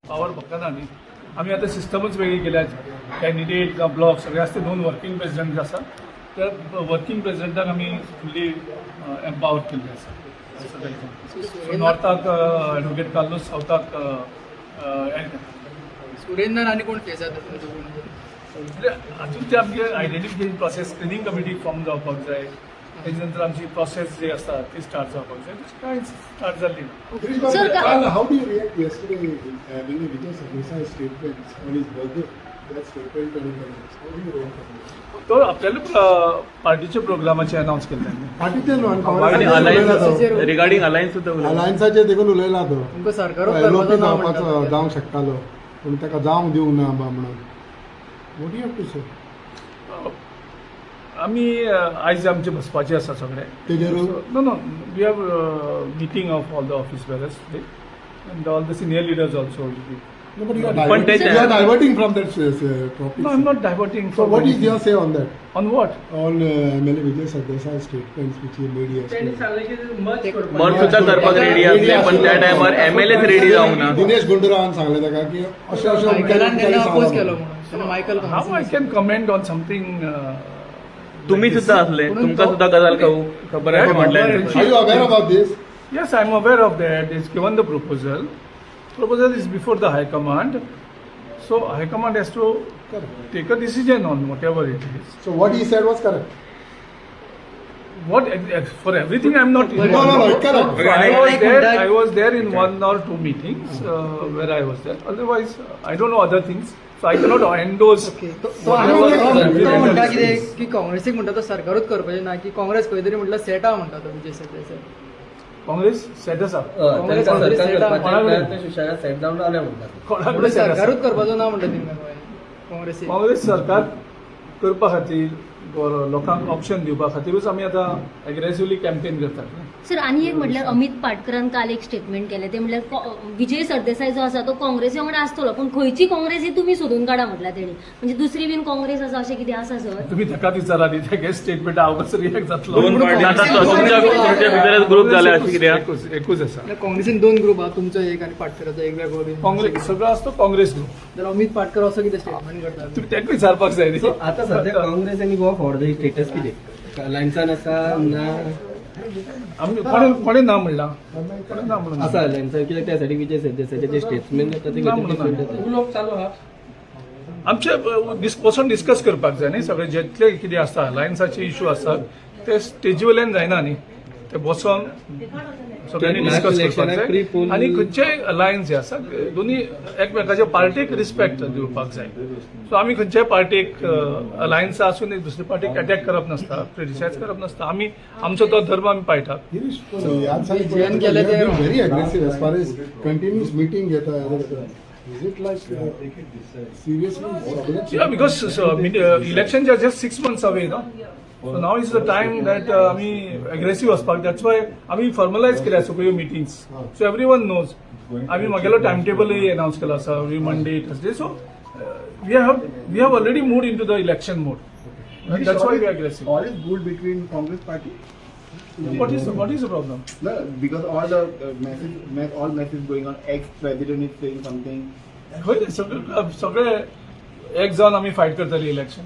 Power फक्त न्ही आमी आतां सिस्टमच वेगळी केल्यात. कॅन्डिडेट का ब्लॉक सगळे असते 2 वर्किंग प्रेसिडेंट आसा त्या वर्किंग प्रेसिडेंटाक आमी फुल्ली एम्पावर केल्ले आसा. नॉर्थाक एडवोकेट कार्लोस, सावथाक सुरेंद्रन आनी कोण फेस जाता हातूंत ते आमगे identification process screening committee form जावपाक जाय. तेजे नंतर आमची प्रोसेस जी आसा ती स्टार्ट जावपाक जाय. तशें कांय स्टार्ट जाल्ली ना. How do you react yesterday having a Vijay Sarvesai statement on his birthday? That statement and how do you react? तो आपल्याला पार्टीच्या प्रोग्रामाचे अनाउन्स केले. पार्टीचे रिगार्डिंग अलायन्स सुद्धा अलायन्साचे देखून उलयला तो तुमकां सरकार एलओपी जावंक शकतालो पूण ताका जावंक दिवंक ना म्हणून. What do you have to say? आमी आयज आमचे बसपाचे आसा सगळे. तेजेर no we have meeting of all the office bearers today and all the senior leaders also will be. No, but you are diverting from that topic. No, I'm not diverting. So what is your say on that? On what? On MLA Vijay Sarvesai statements which he made yesterday. मत सुद्धा करपाक ready असले पण त्या टायमार MLH ready जावंक ना. दिनेश गुंडूरावान सांगले ताका की अशें मायकलान तेन्ना अपोज अशें केलो म्हणून Michael How I can comment on something? तुम्ही सुद्धा असले तुमका सुद्धा गजाल खबर आहे म्हटलं. Are you aware about this? Yes, I'm aware of that. It's given the proposal. Proposal is before the High Command. So High Command has to take a decision on whatever it is. So what he said was correct. What for everything I'm not. No, correct. I was there in 1 or 2 meetings where I was there. Otherwise, I don't know other things. So I cannot endorse. म्हणटा कितें की काँग्रेसीक म्हणटा तो सरकारूच करपाचें ना की काँग्रेस खंय तरी म्हटलं सेटा म्हणटा तो विजय सरदेसाय. काँग्रेस सेट आसा. सरकारूच करपाचो ना म्हणटा तिंगा काँग्रेसी. काँग्रेस सरकार करपा खातीर लोकांक ऑप्शन दिवपा खातीरूच आमी आतां एग्रेसिव्हली कॅम्पेन करतात. सर आनी एक म्हटल्यार अमित पाटकरान काल एक स्टेटमेंट केलें ते म्हटल्यार विजय सरदेसाय जो आसा तो काँग्रेसी वांगडा आसतलो पण खंयची काँग्रेस ही तुमी सोदून काडा म्हटल्यार तेणी म्हणजे दुसरी बीन काँग्रेस आसा अशें कितें आसा सर. तुमी ताका विचारा न्ही तेगे स्टेटमेंट हांव कसो रिएक्ट जातलो. तुमच्या भितरच ग्रुप जाले अशें कितें एकूच आसा. काँग्रेसीन 2 ग्रुप आहा तुमचो एक आनी पाटकराचो एक वेगळो बीन. काँग्रेस सगळो आसतो काँग्रेस ग्रुप. जाल्यार अमित पाटकर असो कितें स्टेटमेंट करता तुमी तेका विचारपाक जाय न्ही. आता सध्या काँग्रेस आणि गोवा फॉर द स्टेटस किती लायन्सान आसा ना आमी कोणे ना म्हणला कोणे ना म्हणून आसा लायन्सान कित्याक त्या साठी विजय सरदेसायचे जे स्टेटमेंट जाता ते आमचे बसून डिस्कस करपाक जाय न्ही सगळे जितले कितें आसा लायन्साचे इश्यू आसात ते स्टेजी वयल्यान जायना न्ही. ते बसून सगळ्यांनी डिस्कस करपाक जाय आनी खंयचेय अलायन्स जे आसा दोनी एकमेकाच्या पार्टीक रिस्पेक्ट दिवपाक जाय. सो आमी खंयच्याय पार्टीक अलायन्स आसून एक दुसरे पार्टीक अटॅक करप नासता क्रिटिसायज करप नासता. आमी आमचो तो धर्म आमी पाळटात. Very aggressive as far as continuous meeting घेता. Is it like seriously? Yeah, because elections are just 6 months away, no? So now is the time that आमी aggressive असपाक. That's why आमी formalize केल्या सगळ्यो meetings. So everyone knows. आमी मागेलो time टेबलय announce केला आसा every Monday, Thursday. So we have already moved into the election mode. And that's why we are aggressive. All is good between Congress party. What is the problem? No, because all the message going on. Ex-president is saying something. सगळे एक जावन आमी fight करतली election.